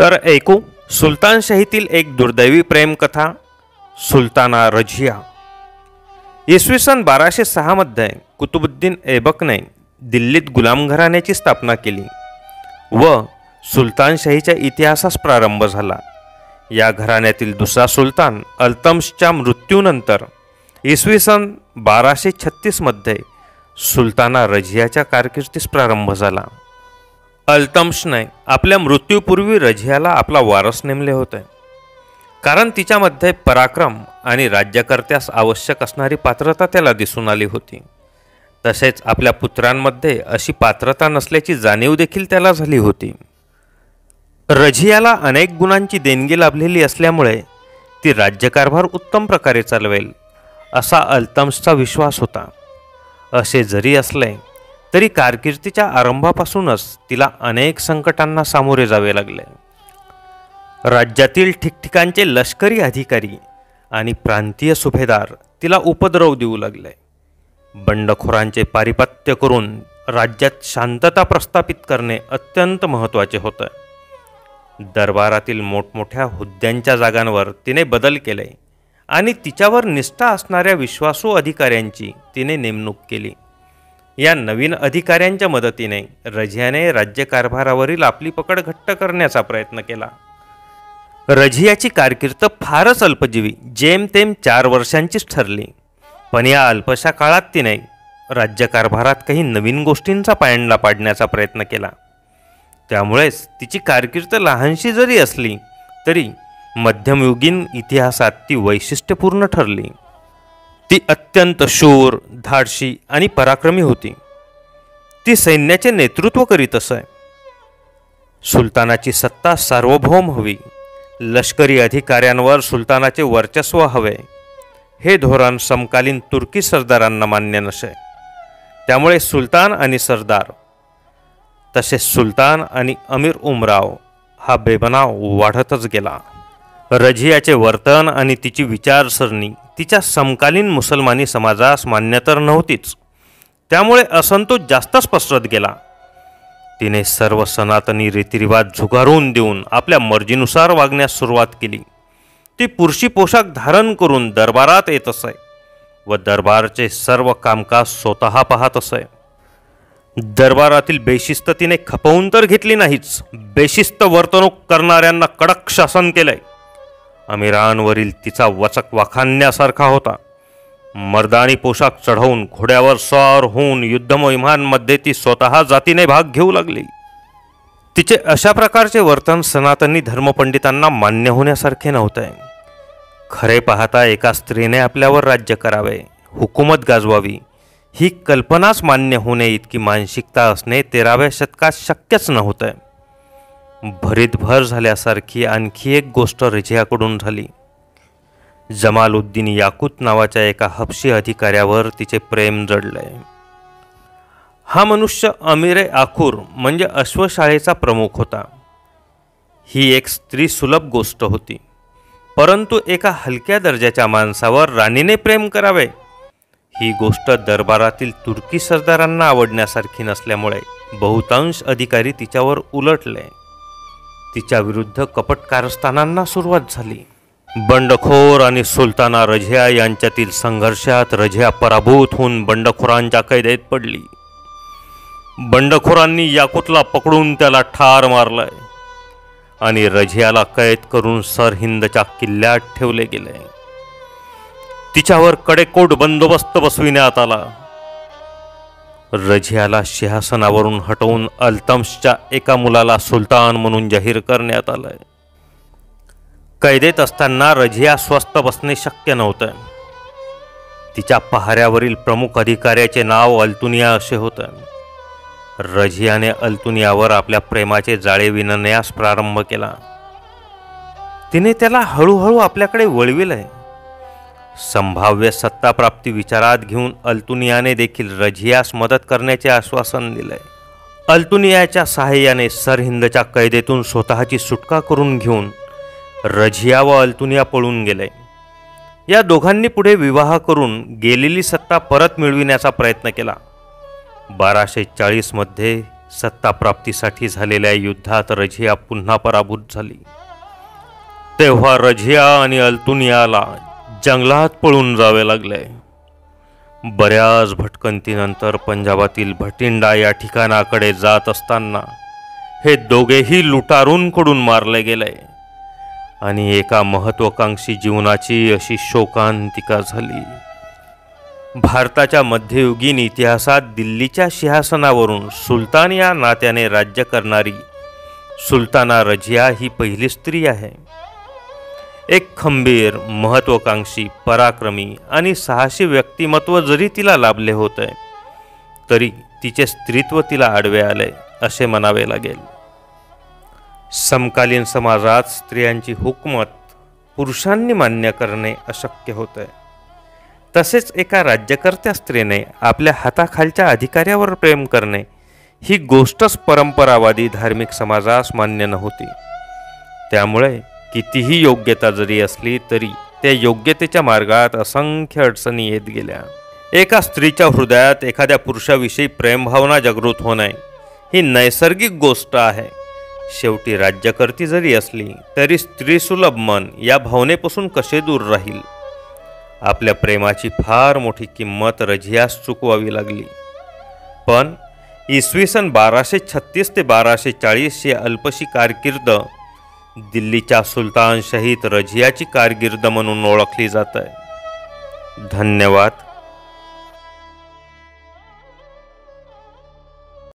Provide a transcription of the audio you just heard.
तर ऐकू सुलतानशाहीतील एक दुर्दैवी प्रेमकथा, सुलताना रझिया। इसवी सन 1206 मध्ये कुतुबुद्दीन ऐबकने दिल्लीत गुलाम घराण्याची स्थापना केली व सुलतानशाहीच्या इतिहासास प्रारंभ झाला। या घराण्यातील दुसरा सुलतान अल्तमशच्या मृत्यूनंतर इसवी सन 1236 मध्ये सुलताना रझियाच्या कारकिर्दीस प्रारंभ झाला। अल्तमशने आपल्या मृत्यूपूर्वी रझियाला आपला वारस नेमले होते, कारण तिच्यामध्ये पराक्रम आणि राज्यकर्त्यास आवश्यक असणारी पात्रता त्याला दिसून आली होती। तसेच आपल्या पुत्रांमध्ये अशी पात्रता नसल्याची जाणीव देखील त्याला झाली होती। रझियाला अनेक गुणांची देणगी लाभलेली असल्यामुळे ती राज्यकारभार उत्तम प्रकारे चालवेल असा अल्तमशचा विश्वास होता। असे जरी असले तरी कारकिर्दीच्या आरंभापासूनच तिला अनेक संकटांना सामोरे जावे लागले। राज्यातील ठिकठिकाणचे लष्करी अधिकारी आणि प्रांतीय सुभेदार तिला उपद्रव देऊ लागले। बंडखोरांचे पारिपत्य करून राज्यात शांतता प्रस्थापित करणे अत्यंत महत्त्वाचे होते। दरबारातील मोठमोठ्या हुद्द्यांच्या जागांवर तिने बदल केले आणि तिच्यावर निष्ठा असणाऱ्या विश्वासू अधिकाऱ्यांची तिने नेमणूक केली। या नवीन अधिकाऱ्यांच्या मदतीने रझियाने राज्यकारभारावरील आपली पकड घट्ट करण्याचा प्रयत्न केला। रझियाची कारकीर्द फारच अल्पजीवी, जेमतेम 4 वर्षांचीच ठरली, पण या अल्पशा काळात तिने राज्यकारभारात काही नवीन गोष्टींचा पायंडा पाडण्याचा प्रयत्न केला। त्यामुळेच तिची कारकीर्द लहानशी जरी असली तरी मध्यमयुगीन इतिहासात ती वैशिष्ट्यपूर्ण ठरली। ती अत्यंत शूर, धाडशी आणि पराक्रमी होती। ती सैन्याचे नेतृत्व करीत असे। सुलतानाची सत्ता सार्वभौम हवी, लष्करी अधिकाऱ्यांवर सुलतानाचे वर्चस्व हवे, हे धोरण समकालीन तुर्की सरदारांना मान्य नसे। त्यामुळे सुलतान आणि सरदार तसेच सुलतान आणि अमीर उमराव हा बेबनाव वाढतच गेला। रझियाचे वर्तन आणि तिची विचारसरणी तिच्या समकालीन मुसलमानी समाजास मान्य तर नव्हतीच, त्यामुळे असंतोष जास्तच पसरत गेला। तिने सर्व सनातनी रीतिरिवाज झुगारून देऊन आपल्या मर्जीनुसार वागण्यास सुरुवात केली। ती पुरुषी पोशाख धारण करून दरबारात येत असे व दरबारचे सर्व कामकाज स्वतः पाहत असे। दरबारातील बेशिस्त तिने खपवून तर घेतली नाहीच, बेशिस्त वर्तणूक करणाऱ्यांना कडक शासन केले। अमीरांवरील तिचा वचक वाखाणण्यासारखा होता। मर्दानी पोशाख चढवून घोड्यावर स्वार होऊन युद्धमोहिमांमध्ये ती स्वतः जातीने भाग घेऊ लागली। तिचे अशा प्रकारचे वर्तन सनातनी धर्मपंडितांना मान्य होण्यासारखे नव्हते। खरे पाहता एका स्त्रीने आपल्यावर राज्य करावे, हुकूमत गाजवावी ही कल्पनाच मान्य होणे इतकी मानसिकता असणे 13व्या शतकात शक्यच नव्हते। भरीतभर झाल्यासारखी आणखी एक गोष्ट रझियाकडून झाली। जमालुद्दीन याकूत नावाच्या एका हबशी अधिकाऱ्यावर तिचे प्रेम जडले। हा मनुष्य अमीरे आखूर म्हणजे अश्वशाळेचा प्रमुख होता। ही एक स्त्री सुलभ गोष्ट होती, परंतु एका हलक्या दर्जाच्या माणसावर राणीने प्रेम करावे ही गोष्ट दरबारातील तुर्की सरदारांना आवडण्यासारखी नसल्यामुळे बहुतांश अधिकारी तिच्यावर उलटले। तिच्या विरुद्ध कपट कारस्थानांना सुरुवात झाली। बंडखोर आणि सुलताना रझिया यांच्यातील संघर्षात रझिया पराभूत होऊन बंडखोरांच्या कैदेत पडली। बंडखोरांनी याकूतला पकडून त्याला ठार मारले आणि रझियाला कैद करून सरहिंदच्या किल्ल्यात ठेवले गेले। तिच्यावर कडेकोट बंदोबस्त बसविण्यात आला। रझियाला सिंहासनावरून हटवून अल्तमशच्या एका मुलाला सुलतान म्हणून जाहीर करण्यात आले। कैदेत असताना रझिया स्वस्थ बसणे शक्य नव्हते। तिच्या पहाऱ्यावरील प्रमुख अधिकाऱ्याचे नाव अल्तुनिया असे होते। रझियाने अल्तुनियावर आपल्या प्रेमाचे जाळे विणण्यास प्रारंभ केला। तिने त्याला हळूहळू आपल्याकडे वळविले। संभाव्य सत्ताप्राप्ती विचारात घेऊन अल्तुनियाने देखील रझियास मदत करण्याचे आश्वासन दिले। अल्तुनियाच्या सहाय्याने सरहिंदच्या कैदेतून स्वतःची सुटका करून घेऊन रझिया व अल्तुनिया पळून गेले। या दोघांनी पुढे विवाह करून गेलेली सत्ता परत मिळविण्याचा प्रयत्न केला। 1240 मध्ये सत्ताप्राप्तीसाठी झालेल्या युद्धात रझिया पुन्हा पराभूत झाली. तेव्हा रझिया आणि अल्तुनियाला जंगलात पळून जावे लागले. बऱ्याच भटकंतीनंतर पंजाबातील भटिंडा या ठिकाणाकडे जात असताना हे दोघेही लुटारूंकडून मारले गेले आणि एका महत्त्वाकांक्षी जीवनाची अशी शोकांतिका झाली. भारताच्या मध्ययुगीन इतिहासात दिल्लीच्या सिंहासनावरून सुलतान या नात्याने राज्य करणारी सुलताना रझिया ही पहिली स्त्री आहे. एक खंबीर, महत्त्वाकांक्षी, पराक्रमी आणि साहसी व्यक्तिमत्व जरी तिला लाभले होते तरी तिचे स्त्रीत्व तिला आडवे आले असे म्हणावे लागेल. समकालीन समाजात स्त्रियांची हुकूमत पुरुषांनी मान्य करणे अशक्य होते. तसेच एका राज्यकर्त्या स्त्रीने आपल्या हाताखालच्या अधिकाऱ्यावर प्रेम करणे ही गोष्टच परंपरावादी धार्मिक समाजास मान्य नव्हती. त्यामुळे कितीही योग्यता जरी असली तरी त्या योग्यतेच्या मार्गात असंख्य अडचणी येत गेल्या. एका स्त्रीच्या हृदयात एखाद्या पुरुषाविषयी प्रेमभावना जागृत होणे ही नैसर्गिक गोष्ट आहे. शेवटी राज्यकर्ती जरी असली तरी स्त्रीसुलभ मन या भावनेपासून कसे दूर राहील. आपल्या प्रेमाची फार मोठी किंमत रझियास चुकवावी लागली. पण इसवी सन 1236 ते 1240 ही अल्पशी कारकीर्द दिल्लीच्या सुलतान शहीद रझियाची कारकीर्द म्हणून ओळखली जाते. धन्यवाद.